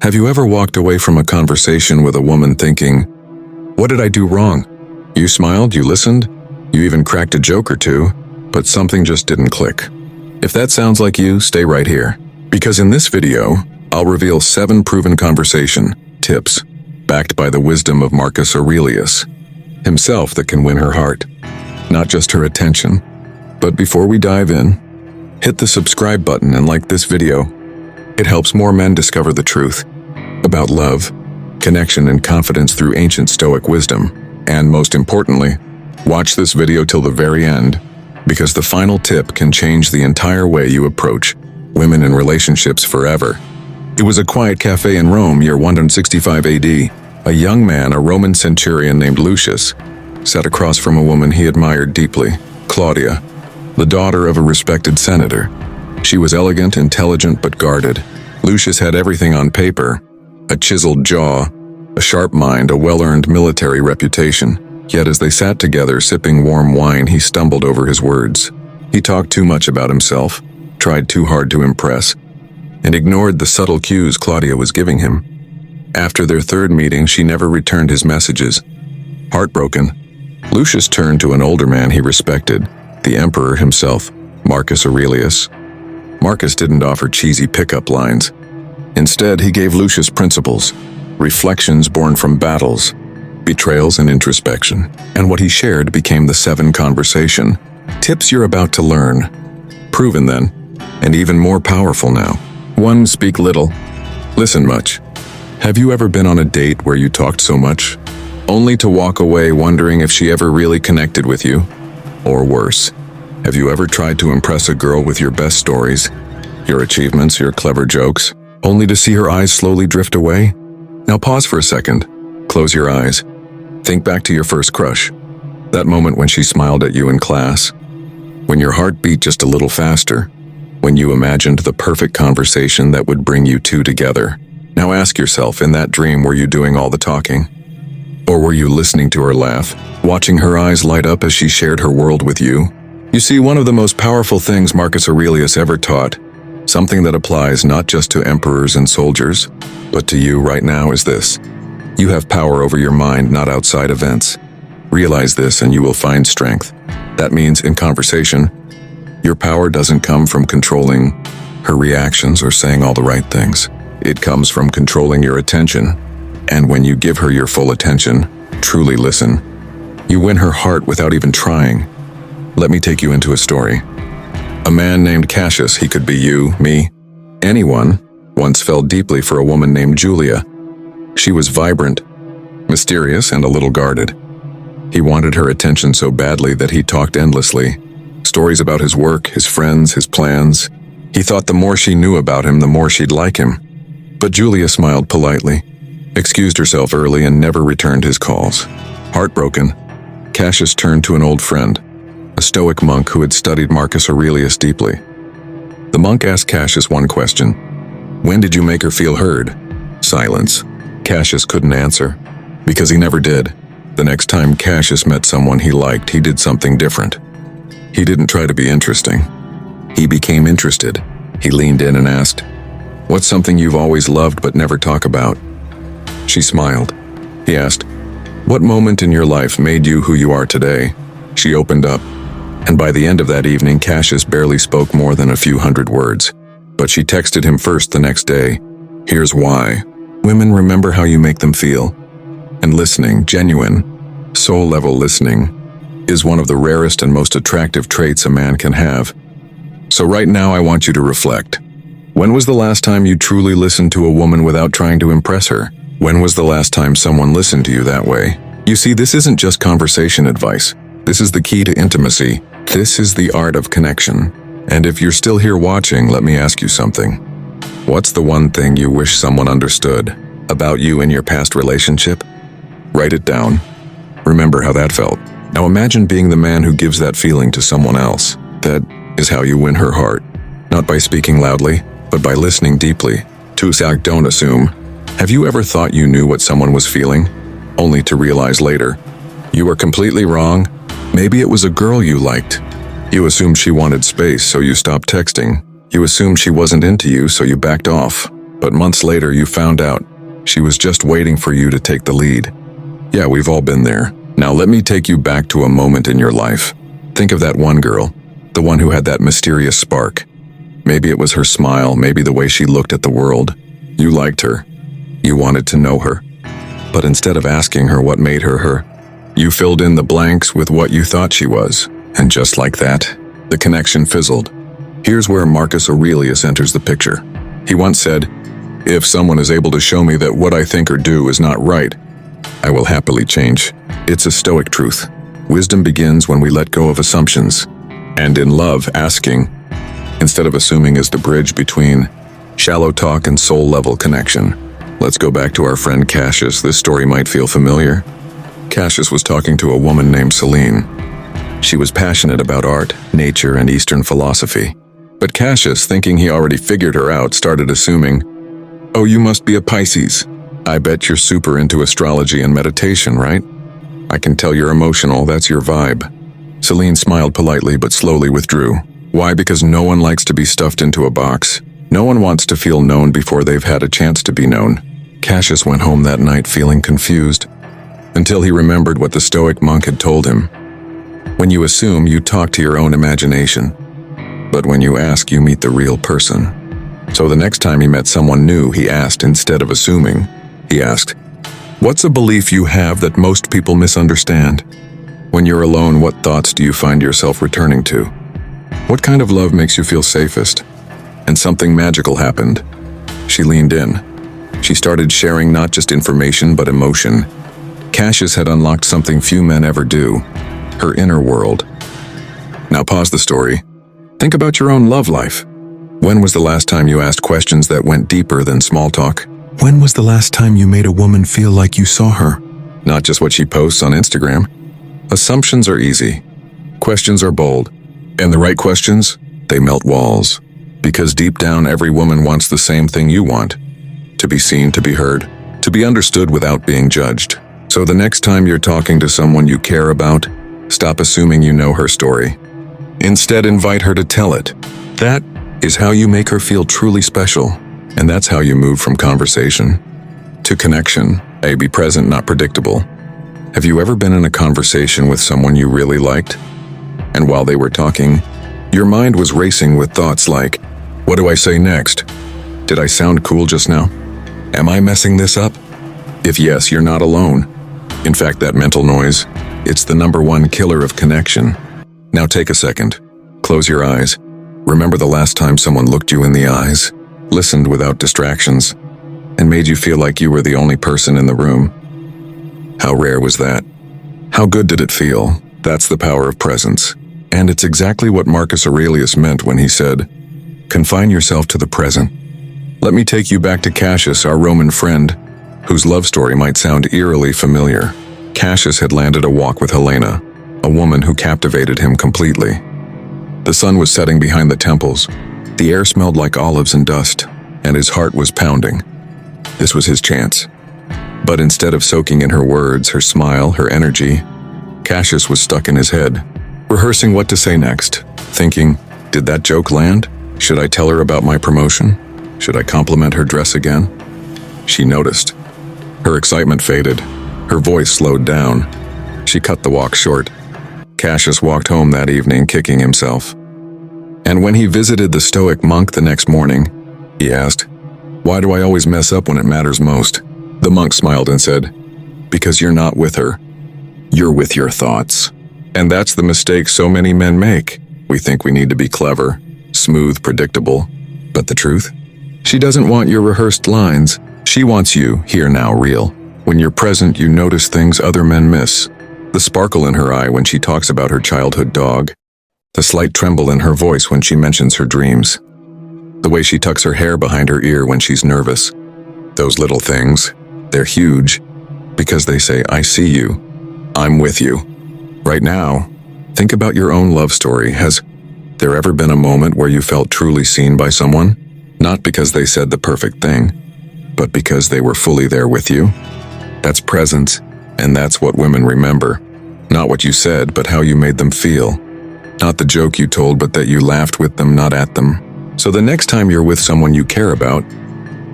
Have you ever walked away from a conversation with a woman thinking, "What did I do wrong?" You smiled, you listened, you even cracked a joke or two, but something just didn't click. If that sounds like you, stay right here. Because in this video, I'll reveal 7 proven conversation tips, backed by the wisdom of Marcus Aurelius himself, that can win her heart. Not just her attention. But before we dive in, hit the subscribe button and like this video. It helps more men discover the truth about love, connection, and confidence through ancient Stoic wisdom. And most importantly, watch this video till the very end, because the final tip can change the entire way you approach women in relationships forever. It was a quiet cafe in Rome, year 165 AD. A young man, a Roman centurion named Lucius, sat across from a woman he admired deeply, Claudia, the daughter of a respected senator. She was elegant, intelligent, but guarded. Lucius had everything on paper: a chiseled jaw, a sharp mind, a well-earned military reputation. Yet as they sat together sipping warm wine, he stumbled over his words. He talked too much about himself, tried too hard to impress, and ignored the subtle cues Claudia was giving him. After their third meeting, she never returned his messages. Heartbroken, Lucius turned to an older man he respected, the emperor himself, Marcus Aurelius. Marcus didn't offer cheesy pickup lines. Instead, he gave Lucius principles, reflections born from battles, betrayals, and introspection. And what he shared became the 7 conversation tips you're about to learn. Proven then, and even more powerful now. 1. Speak little, listen much. Have you ever been on a date where you talked so much, only to walk away wondering if she ever really connected with you? Or worse, have you ever tried to impress a girl with your best stories, your achievements, your clever jokes, only to see her eyes slowly drift away? Now pause for a second. Close your eyes. Think back to your first crush. That moment when she smiled at you in class. When your heart beat just a little faster. When you imagined the perfect conversation that would bring you two together. Now ask yourself, in that dream, were you doing all the talking? Or were you listening to her laugh, watching her eyes light up as she shared her world with you? You see, one of the most powerful things Marcus Aurelius ever taught, something that applies not just to emperors and soldiers, but to you right now, is this: you have power over your mind, not outside events. Realize this and you will find strength. That means in conversation, your power doesn't come from controlling her reactions or saying all the right things. It comes from controlling your attention. And when you give her your full attention, truly listen, you win her heart without even trying. Let me take you into a story. A man named Cassius, he could be you, me, anyone, once fell deeply for a woman named Julia. She was vibrant, mysterious, and a little guarded. He wanted her attention so badly that he talked endlessly. Stories about his work, his friends, his plans. He thought the more she knew about him, the more she'd like him. But Julia smiled politely, excused herself early, and never returned his calls. Heartbroken, Cassius turned to an old friend, a Stoic monk who had studied Marcus Aurelius deeply. The monk asked Cassius one question: "When did you make her feel heard?" Silence. Cassius couldn't answer, because he never did. The next time Cassius met someone he liked, he did something different. He didn't try to be interesting. He became interested. He leaned in and asked, "What's something you've always loved but never talk about?" She smiled. He asked, "What moment in your life made you who you are today?" She opened up, and by the end of that evening, Cassius barely spoke more than a few hundred words. But she texted him first the next day. Here's why. Women remember how you make them feel. And listening, genuine, soul-level listening, is one of the rarest and most attractive traits a man can have. So right now I want you to reflect. When was the last time you truly listened to a woman without trying to impress her? When was the last time someone listened to you that way? You see, this isn't just conversation advice. This is the key to intimacy. This is the art of connection. And if you're still here watching, let me ask you something. What's the one thing you wish someone understood about you in your past relationship? Write it down. Remember how that felt. Now imagine being the man who gives that feeling to someone else. That is how you win her heart. Not by speaking loudly, but by listening deeply. Don't assume. Have you ever thought you knew what someone was feeling, only to realize later you were completely wrong? Maybe it was a girl you liked. You assumed she wanted space, so you stopped texting. You assumed she wasn't into you, so you backed off. But months later, you found out she was just waiting for you to take the lead. Yeah, we've all been there. Now let me take you back to a moment in your life. Think of that one girl, the one who had that mysterious spark. Maybe it was her smile, maybe the way she looked at the world. You liked her. You wanted to know her. But instead of asking her what made her her, you filled in the blanks with what you thought she was. And just like that, the connection fizzled. Here's where Marcus Aurelius enters the picture. He once said, "If someone is able to show me that what I think or do is not right, I will happily change." It's a Stoic truth. Wisdom begins when we let go of assumptions. And in love, asking, instead of assuming, is the bridge between shallow talk and soul-level connection. Let's go back to our friend Cassius. This story might feel familiar. Cassius was talking to a woman named Celine. She was passionate about art, nature, and Eastern philosophy. But Cassius, thinking he already figured her out, started assuming, "Oh, you must be a Pisces. I bet you're super into astrology and meditation, right? I can tell you're emotional, that's your vibe." Celine smiled politely but slowly withdrew. Why? Because no one likes to be stuffed into a box. No one wants to feel known before they've had a chance to be known. Cassius went home that night feeling confused, until he remembered what the Stoic monk had told him. When you assume, you talk to your own imagination. But when you ask, you meet the real person. So the next time he met someone new, he asked instead of assuming. He asked, "What's a belief you have that most people misunderstand? When you're alone, what thoughts do you find yourself returning to? What kind of love makes you feel safest?" And something magical happened. She leaned in. She started sharing not just information but emotion. Cassius had unlocked something few men ever do, her inner world. Now pause the story. Think about your own love life. When was the last time you asked questions that went deeper than small talk? When was the last time you made a woman feel like you saw her? Not just what she posts on Instagram. Assumptions are easy. Questions are bold. And the right questions, they melt walls. Because deep down, every woman wants the same thing you want. To be seen, to be heard, to be understood without being judged. So the next time you're talking to someone you care about, stop assuming you know her story. Instead, invite her to tell it. That is how you make her feel truly special. And that's how you move from conversation to connection. Be present, not predictable. Have you ever been in a conversation with someone you really liked? And while they were talking, your mind was racing with thoughts like, what do I say next? Did I sound cool just now? Am I messing this up? If yes, you're not alone. In fact, that mental noise, it's the #1 killer of connection. Now take a second. Close your eyes. Remember the last time someone looked you in the eyes, listened without distractions, and made you feel like you were the only person in the room. How rare was that? How good did it feel? That's the power of presence. And it's exactly what Marcus Aurelius meant when he said, "Confine yourself to the present." Let me take you back to Cassius, our Roman friend, whose love story might sound eerily familiar. Cassius had landed a walk with Helena, a woman who captivated him completely. The sun was setting behind the temples. The air smelled like olives and dust, and his heart was pounding. This was his chance. But instead of soaking in her words, her smile, her energy, Cassius was stuck in his head, rehearsing what to say next, thinking, did that joke land? Should I tell her about my promotion? Should I compliment her dress again? She noticed. Her excitement faded. Her voice slowed down. She cut the walk short. Cassius walked home that evening, kicking himself. And when he visited the Stoic monk the next morning, he asked, "Why do I always mess up when it matters most?" The monk smiled and said, "Because you're not with her. You're with your thoughts." And that's the mistake so many men make. We think we need to be clever, smooth, predictable. But the truth? She doesn't want your rehearsed lines. She wants you, here now, real. When you're present, you notice things other men miss. The sparkle in her eye when she talks about her childhood dog. The slight tremble in her voice when she mentions her dreams. The way she tucks her hair behind her ear when she's nervous. Those little things, they're huge, because they say, I see you. I'm with you. Right now, think about your own love story. Has there ever been a moment where you felt truly seen by someone? Not because they said the perfect thing, but because they were fully there with you? That's presence, and that's what women remember. Not what you said, but how you made them feel. Not the joke you told, but that you laughed with them, not at them. So the next time you're with someone you care about,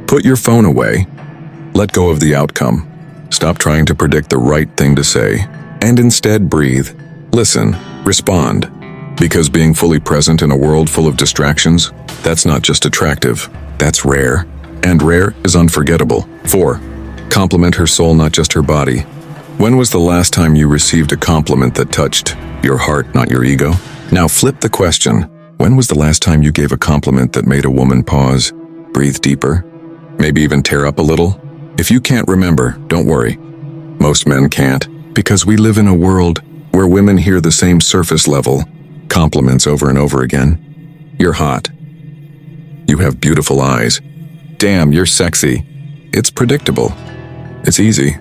Put your phone away. Let go of the outcome. Stop trying to predict the right thing to say, and instead breathe, listen, respond. Because being fully present in a world full of distractions, that's not just attractive, that's rare. And rare is unforgettable. 4. Compliment her soul, not just her body. When was the last time you received a compliment that touched your heart, not your ego? Now flip the question. When was the last time you gave a compliment that made a woman pause, breathe deeper, maybe even tear up a little? If you can't remember, don't worry. Most men can't, because we live in a world where women hear the same surface-level compliments over and over again. You're hot. You have beautiful eyes. Damn, you're sexy. It's predictable. It's easy.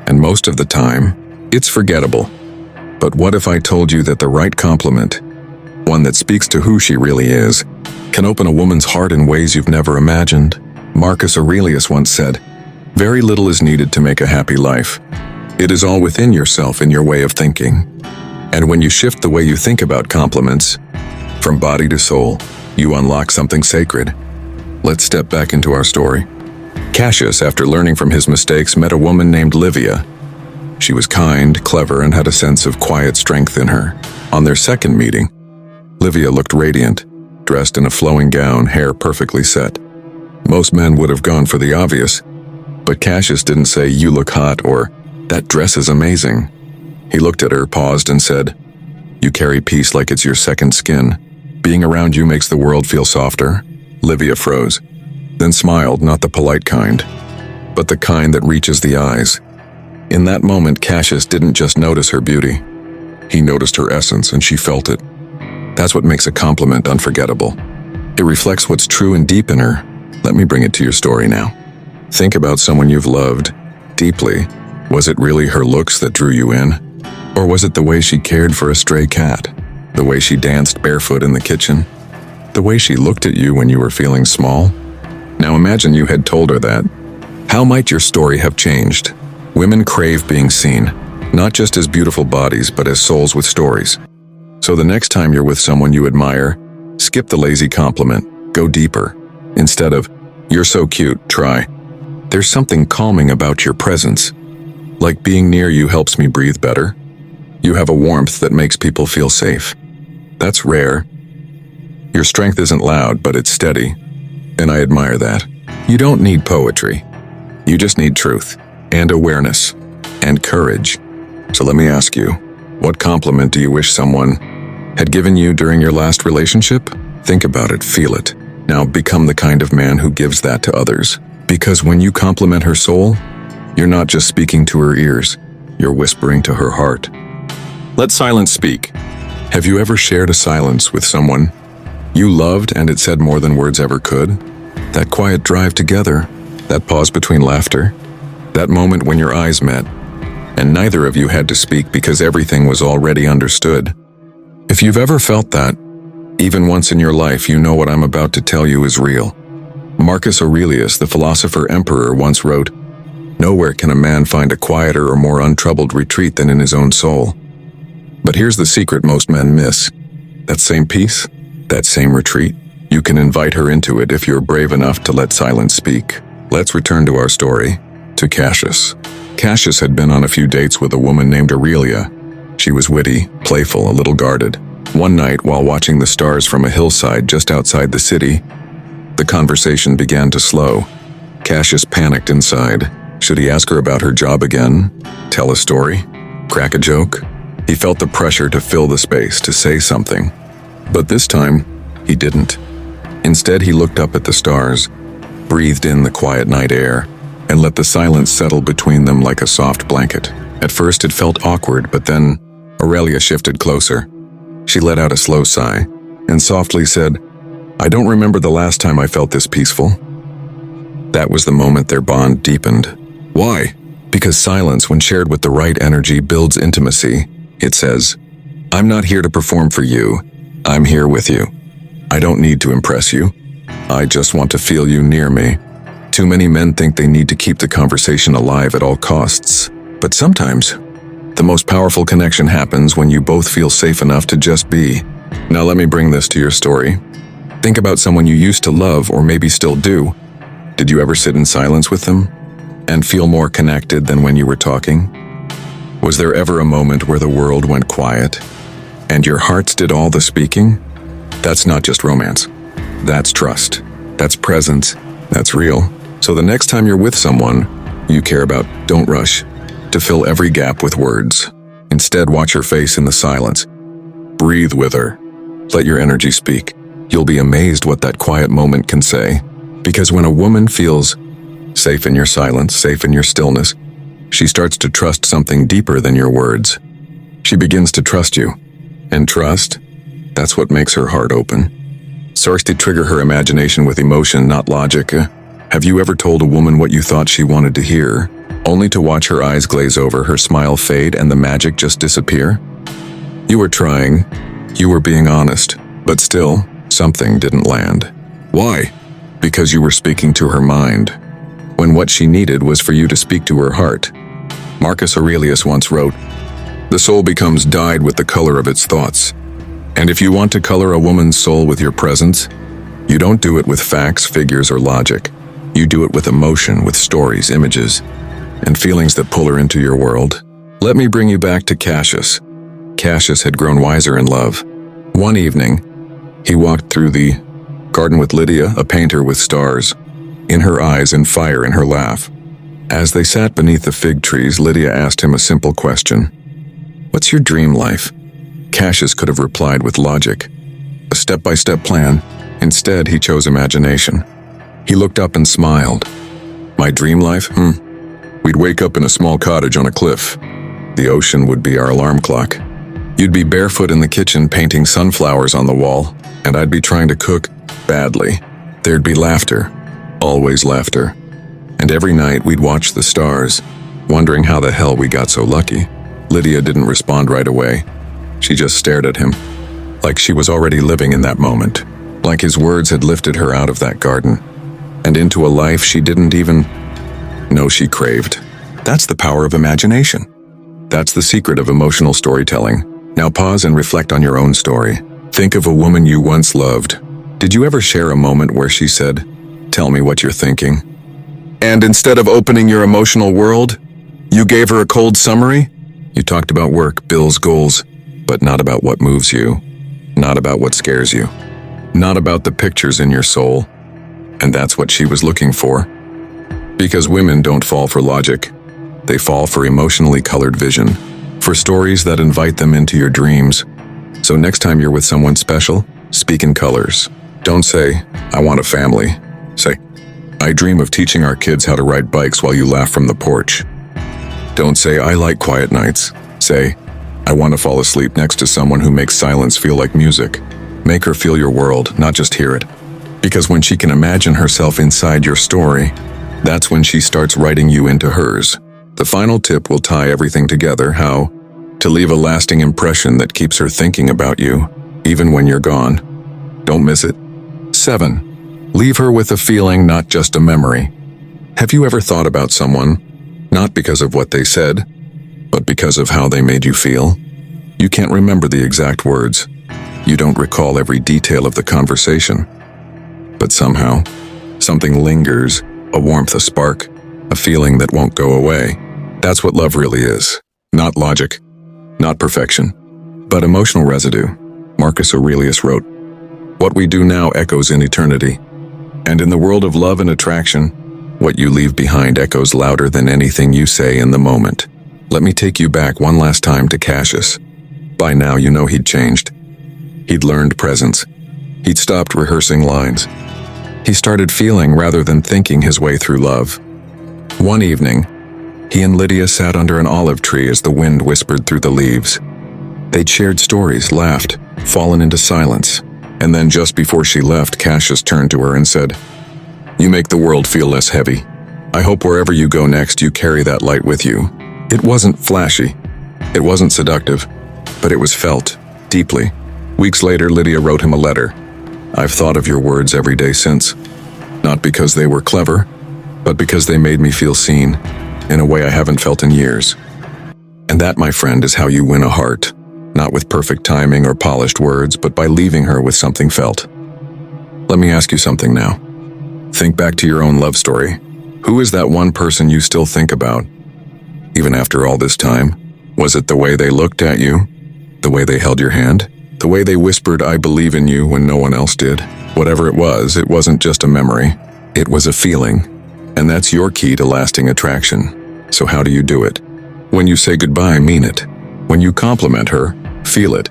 And most of the time, it's forgettable. But what if I told you that the right compliment, one that speaks to who she really is, can open a woman's heart in ways you've never imagined? Marcus Aurelius once said, "Very little is needed to make a happy life. It is all within yourself and your way of thinking." And when you shift the way you think about compliments, from body to soul, you unlock something sacred. Let's step back into our story. Cassius, after learning from his mistakes, met a woman named Livia. She was kind, clever, and had a sense of quiet strength in her. On their second meeting, Livia looked radiant, dressed in a flowing gown, hair perfectly set. Most men would have gone for the obvious, but Cassius didn't say, "You look hot," or "That dress is amazing." He looked at her, paused, and said, "You carry peace like it's your second skin. Being around you makes the world feel softer." Livia froze, then smiled, not the polite kind, but the kind that reaches the eyes. In that moment, Cassius didn't just notice her beauty. He noticed her essence, and she felt it. That's what makes a compliment unforgettable. It reflects what's true and deep in her. Let me bring it to your story now. Think about someone you've loved deeply. Was it really her looks that drew you in? Or was it the way she cared for a stray cat? The way she danced barefoot in the kitchen? The way she looked at you when you were feeling small? Now imagine you had told her that. How might your story have changed? Women crave being seen, not just as beautiful bodies, but as souls with stories. So the next time you're with someone you admire, skip the lazy compliment, go deeper. Instead of, "You're so cute," try, "There's something calming about your presence. Like being near you helps me breathe better. You have a warmth that makes people feel safe." That's rare. Your strength isn't loud, but it's steady. And I admire that. You don't need poetry. You just need truth, and awareness, and courage. So let me ask you, what compliment do you wish someone had given you during your last relationship? Think about it, feel it. Now become the kind of man who gives that to others. Because when you compliment her soul, you're not just speaking to her ears, you're whispering to her heart. Let silence speak. Have you ever shared a silence with someone you loved and it said more than words ever could? That quiet drive together, that pause between laughter, that moment when your eyes met, and neither of you had to speak because everything was already understood. If you've ever felt that, even once in your life, you know what I'm about to tell you is real. Marcus Aurelius, the philosopher emperor, once wrote, "Nowhere can a man find a quieter or more untroubled retreat than in his own soul." But here's the secret most men miss. That same peace, that same retreat, you can invite her into it if you're brave enough to let silence speak. Let's return to our story, to Cassius. Cassius had been on a few dates with a woman named Aurelia. She was witty, playful, a little guarded. One night, while watching the stars from a hillside just outside the city, the conversation began to slow. Cassius panicked inside. Should he ask her about her job again? Tell a story? Crack a joke? He felt the pressure to fill the space, to say something. But this time, he didn't. Instead, he looked up at the stars, breathed in the quiet night air, and let the silence settle between them like a soft blanket. At first, it felt awkward, but then Aurelia shifted closer. She let out a slow sigh and softly said, "I don't remember the last time I felt this peaceful." That was the moment their bond deepened. Why? Because silence, when shared with the right energy, builds intimacy. It says, "I'm not here to perform for you. I'm here with you. I don't need to impress you. I just want to feel you near me." Too many men think they need to keep the conversation alive at all costs. But sometimes, the most powerful connection happens when you both feel safe enough to just be. Now let me bring this to your story. Think about someone you used to love or maybe still do. Did you ever sit in silence with them and feel more connected than when you were talking? Was there ever a moment where the world went quiet and your hearts did all the speaking? That's not just romance. That's trust. That's presence. That's real. So the next time you're with someone you care about, don't rush to fill every gap with words. Instead, watch her face in the silence. Breathe with her. Let your energy speak. You'll be amazed what that quiet moment can say. Because when a woman feels safe in your silence, safe in your stillness, she starts to trust something deeper than your words. She begins to trust you. And trust, that's what makes her heart open. Starts to trigger her imagination with emotion, not logic. Have you ever told a woman what you thought she wanted to hear, only to watch her eyes glaze over, her smile fade, and the magic just disappear? You were trying, you were being honest, but still, something didn't land. Why? Because you were speaking to her mind, when what she needed was for you to speak to her heart. Marcus Aurelius once wrote, "The soul becomes dyed with the color of its thoughts." And if you want to color a woman's soul with your presence, you don't do it with facts, figures, or logic. You do it with emotion, with stories, images, and feelings that pull her into your world. Let me bring you back to Cassius. Cassius had grown wiser in love. One evening, he walked through the garden with Lydia, a painter with stars in her eyes and fire in her laugh. As they sat beneath the fig trees, Lydia asked him a simple question. "What's your dream life?" Cassius could have replied with logic, a step-by-step plan. Instead, he chose imagination. He looked up and smiled. "My dream life? We'd wake up in a small cottage on a cliff. The ocean would be our alarm clock. You'd be barefoot in the kitchen painting sunflowers on the wall, and I'd be trying to cook badly. There'd be laughter, always laughter. And every night we'd watch the stars, wondering how the hell we got so lucky." Lydia didn't respond right away. She just stared at him, like she was already living in that moment, like his words had lifted her out of that garden and into a life she didn't even know she craved. That's the power of imagination. That's the secret of emotional storytelling. Now pause and reflect on your own story. Think of a woman you once loved. Did you ever share a moment where she said, "Tell me what you're thinking"? And instead of opening your emotional world, you gave her a cold summary? You talked about work, bills, goals, but not about what moves you, not about what scares you, not about the pictures in your soul. And that's what she was looking for. Because women don't fall for logic. They fall for emotionally colored vision, for stories that invite them into your dreams. So next time you're with someone special, speak in colors. Don't say, "I want a family." Say, "I dream of teaching our kids how to ride bikes while you laugh from the porch." Don't say, "I like quiet nights." Say, "I want to fall asleep next to someone who makes silence feel like music." Make her feel your world, not just hear it. Because when she can imagine herself inside your story, that's when she starts writing you into hers. The final tip will tie everything together: how to leave a lasting impression that keeps her thinking about you, even when you're gone. Don't miss it. 7. Leave her with a feeling, not just a memory. Have you ever thought about someone, not because of what they said, but because of how they made you feel? You can't remember the exact words. You don't recall every detail of the conversation. But somehow, something lingers, a warmth, a spark, a feeling that won't go away. That's what love really is. Not logic, not perfection, but emotional residue. Marcus Aurelius wrote, "What we do now echoes in eternity." And in the world of love and attraction, what you leave behind echoes louder than anything you say in the moment. Let me take you back one last time to Cassius. By now you know he'd changed. He'd learned presence. He'd stopped rehearsing lines. He started feeling rather than thinking his way through love. One evening, he and Lydia sat under an olive tree as the wind whispered through the leaves. They'd shared stories, laughed, fallen into silence. And then just before she left, Cassius turned to her and said, "You make the world feel less heavy. I hope wherever you go next, you carry that light with you." It wasn't flashy. It wasn't seductive, but it was felt deeply. Weeks later, Lydia wrote him a letter. "I've thought of your words every day since. Not because they were clever, but because they made me feel seen in a way I haven't felt in years." And that, my friend, is how you win a heart. Not with perfect timing or polished words, but by leaving her with something felt. Let me ask you something now. Think back to your own love story. Who is that one person you still think about? Even after all this time, was it the way they looked at you? The way they held your hand? The way they whispered, "I believe in you," when no one else did? Whatever it wasn't just a memory. It was a feeling. And that's your key to lasting attraction. So how do you do it? When you say goodbye, mean it. When you compliment her, feel it.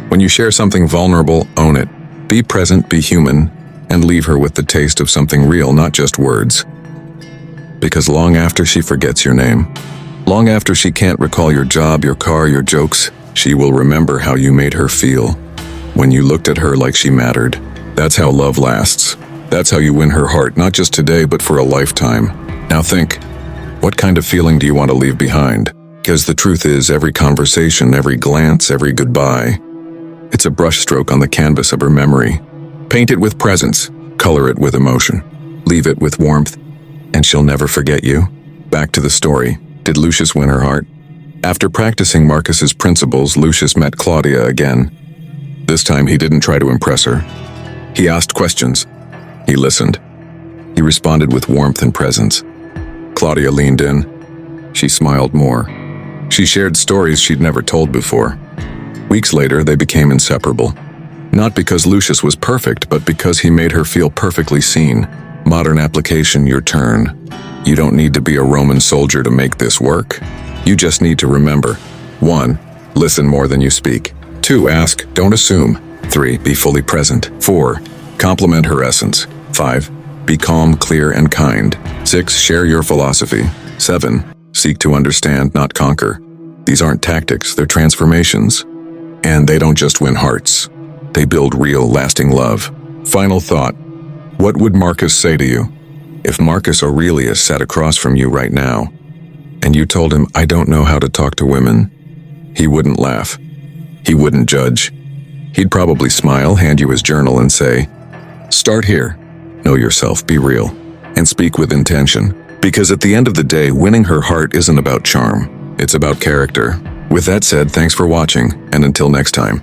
When you share something vulnerable, own it. Be present, be human, and leave her with the taste of something real, not just words. Because long after she forgets your name, long after she can't recall your job, your car, your jokes, she will remember how you made her feel. When you looked at her like she mattered. That's how love lasts. That's how you win her heart, not just today, but for a lifetime. Now think, what kind of feeling do you want to leave behind? Because the truth is, every conversation, every glance, every goodbye, it's a brushstroke on the canvas of her memory. Paint it with presence, color it with emotion, leave it with warmth, and she'll never forget you. Back to the story. Did Lucius win her heart? After practicing Marcus's principles, Lucius met Claudia again. This time he didn't try to impress her. He asked questions. He listened. He responded with warmth and presence. Claudia leaned in. She smiled more. She shared stories she'd never told before. Weeks later, they became inseparable. Not because Lucius was perfect, but because he made her feel perfectly seen. Modern application, your turn. You don't need to be a Roman soldier to make this work. You just need to remember. 1. Listen more than you speak. 2. Ask, don't assume. 3. Be fully present. 4. Compliment her essence. 5. Be calm, clear, and kind. 6. Share your philosophy. 7. Seek to understand, not conquer. These aren't tactics, they're transformations. And they don't just win hearts. They build real, lasting love. Final thought. What would Marcus say to you? If Marcus Aurelius sat across from you right now, and you told him, "I don't know how to talk to women," he wouldn't laugh. He wouldn't judge. He'd probably smile, hand you his journal, and say, "Start here. Know yourself, be real, and speak with intention." Because at the end of the day, winning her heart isn't about charm. It's about character. With that said, thanks for watching, and until next time.